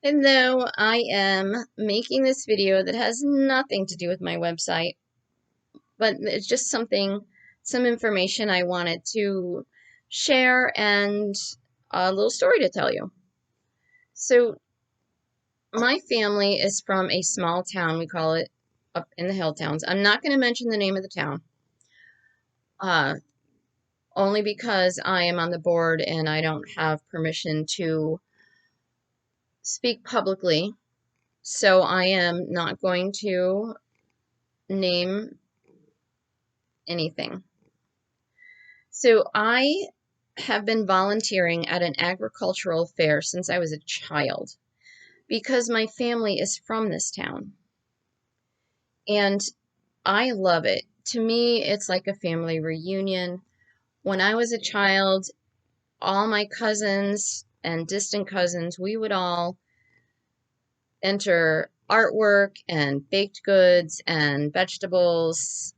Hello, I am making this video that has nothing to do with my website, but it's just some information I wanted to share and a little story to tell you. So, my family is from a small town, we call it up in the hill towns. I'm not going to mention the name of the town, uh, only because I am on the board and I don't have permission to speak publicly. So, I am not going to name anything. So I have been volunteering at an agricultural fair since I was a child because my family is from this town and I love it. To me, it's like a family reunion. When I was a child, all my cousins and distant cousins, we would all enter artwork and baked goods and vegetables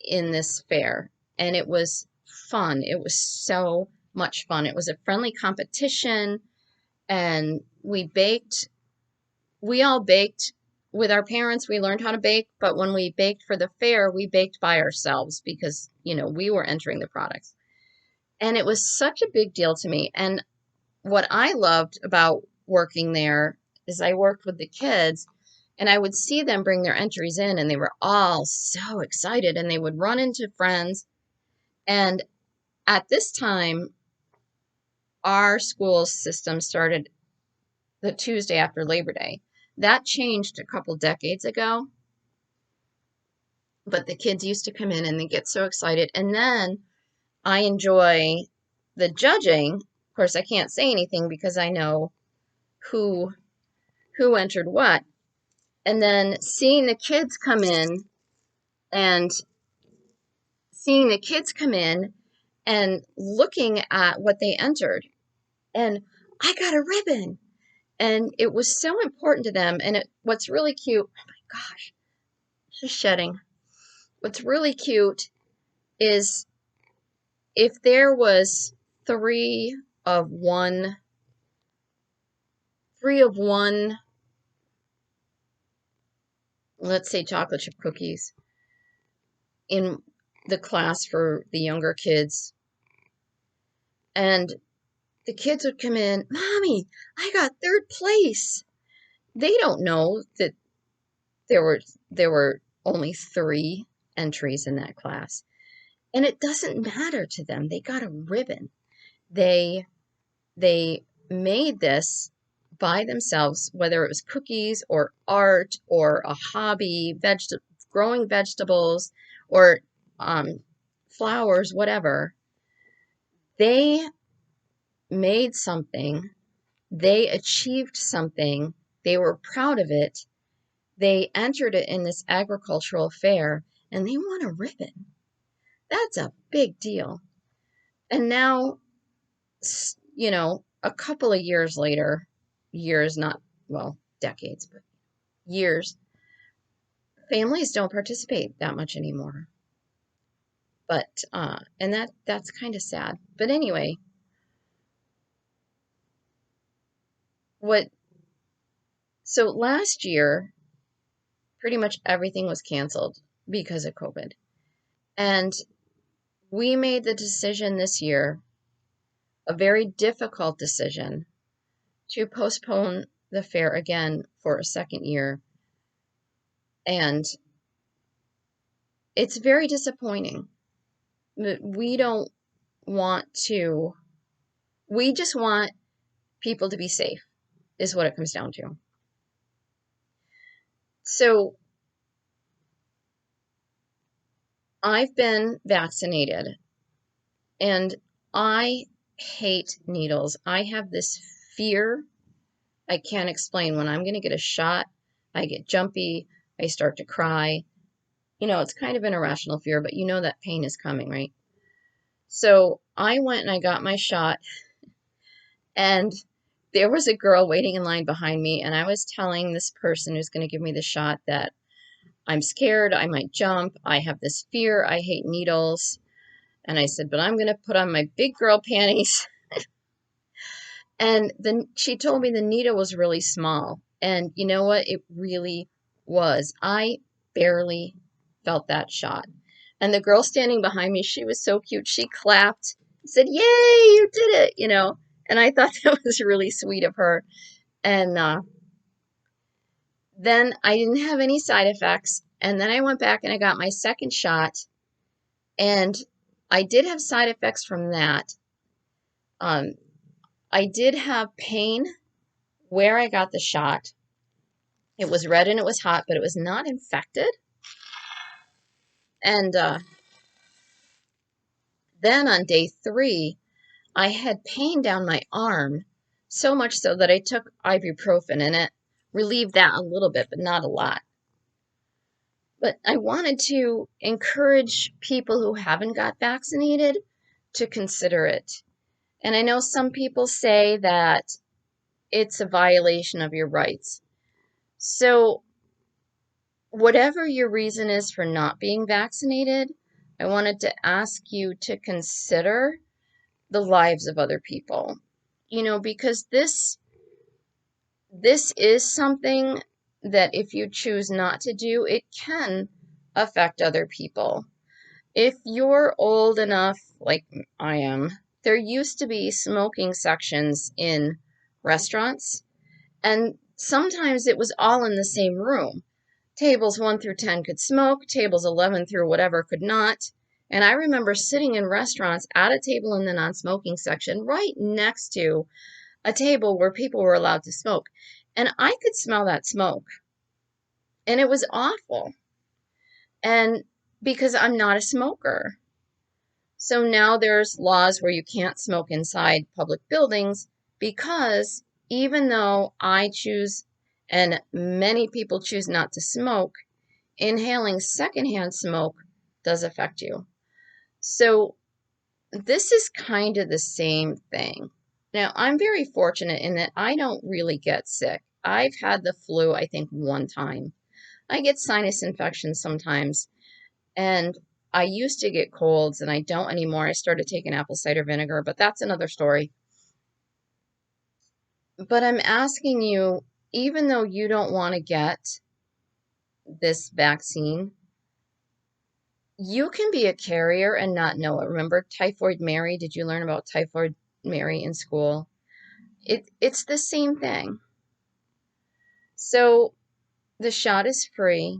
in this fair, and it was fun. It was so much fun. It was a friendly competition, and we all baked with our parents. We learned how to bake, but when we baked for the fair, we baked by ourselves because, we were entering the products. And it was such a big deal to me. And what I loved about working there is I worked with the kids and I would see them bring their entries in and they were all so excited and they would run into friends. And at this time, our school system started the Tuesday after Labor Day. That changed a couple decades ago, but the kids used to come in and they get so excited. And then I enjoy the judging. Of course, I can't say anything because I know who entered what. And then and seeing the kids come in and looking at what they entered. And I got a ribbon. And it was so important to them. And what's really cute, oh my gosh, she's shedding. What's really cute is if there was three of one, let's say chocolate chip cookies in the class for the younger kids, and the kids would come in, Mommy, I got third place. They don't know that there were only three entries in that class. And it doesn't matter to them. They got a ribbon. They they made this by themselves, whether it was cookies or art or a hobby, growing vegetables or flowers, whatever. They made something. They achieved something. They were proud of it. They entered it in this agricultural fair and they won a ribbon. That's a big deal. And now, a couple of years later, years, not, well, decades, but years, families don't participate that much anymore. But, and that's kind of sad. But anyway, so last year, pretty much everything was canceled because of COVID. And we made the decision this year, a very difficult decision, to postpone the fair again for a second year. And it's very disappointing. We don't want to, we just want people to be safe, is what it comes down to. So I've been vaccinated and I hate needles. I have this fear I can't explain. When I'm going to get a shot, I get jumpy, I start to cry. It's kind of an irrational fear, but you know that pain is coming, right? So I went and I got my shot, and there was a girl waiting in line behind me, and I was telling this person who's going to give me the shot that I'm scared, I might jump, I have this fear, I hate needles. And I said, but I'm going to put on my big girl panties And then she told me the needle was really small. And you know what? It really was. I barely felt that shot. And the girl standing behind me, she was so cute. She clapped, said, "Yay, you did it," you know. And I thought that was really sweet of her. And then I didn't have any side effects. And then I went back and I got my second shot. And I did have side effects from that. Um, I did have pain where I got the shot. It was red and it was hot, but it was not infected. And then on day 3, I had pain down my arm, so much so that I took ibuprofen, and it relieved that a little bit, but not a lot. But I wanted to encourage people who haven't got vaccinated to consider it. And I know some people say that it's a violation of your rights. So whatever your reason is for not being vaccinated, I wanted to ask you to consider the lives of other people. You know, because this is something that if you choose not to do, it can affect other people. If you're old enough, like I am, there used to be smoking sections in restaurants, and sometimes it was all in the same room. Tables 1 through 10 could smoke, tables 11 through whatever could not. And I remember sitting in restaurants at a table in the non-smoking section right next to a table where people were allowed to smoke. And I could smell that smoke. And it was awful. And because I'm not a smoker. So now there's laws where you can't smoke inside public buildings because even though I choose and many people choose not to smoke, inhaling secondhand smoke does affect you. So this is kind of the same thing. Now, I'm very fortunate in that I don't really get sick. I've had the flu, I think, one time. I get sinus infections sometimes, and I used to get colds, and I don't anymore. I started taking apple cider vinegar, but that's another story. But I'm asking you, even though you don't want to get this vaccine, you can be a carrier and not know it. Remember Typhoid Mary? Did you learn about Typhoid Mary in school? It's the same thing. So the shot is free,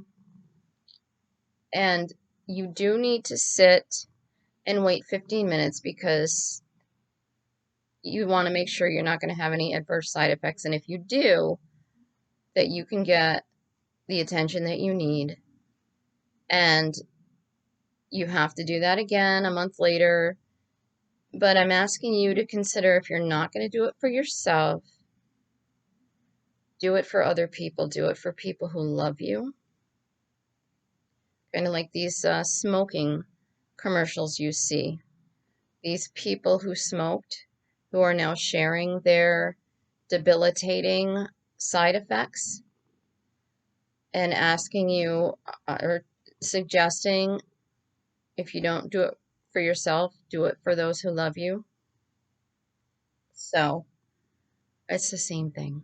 and you do need to sit and wait 15 minutes because you want to make sure you're not going to have any adverse side effects. And if you do, that you can get the attention that you need. And you have to do that again a month later. But I'm asking you to consider, if you're not going to do it for yourself, do it for other people. Do it for people who love you. Kind of like these smoking commercials you see. These people who smoked, who are now sharing their debilitating side effects and asking you or suggesting, if you don't do it for yourself, do it for those who love you. So it's the same thing.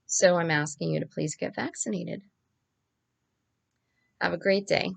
So I'm asking you to please get vaccinated. Have a great day.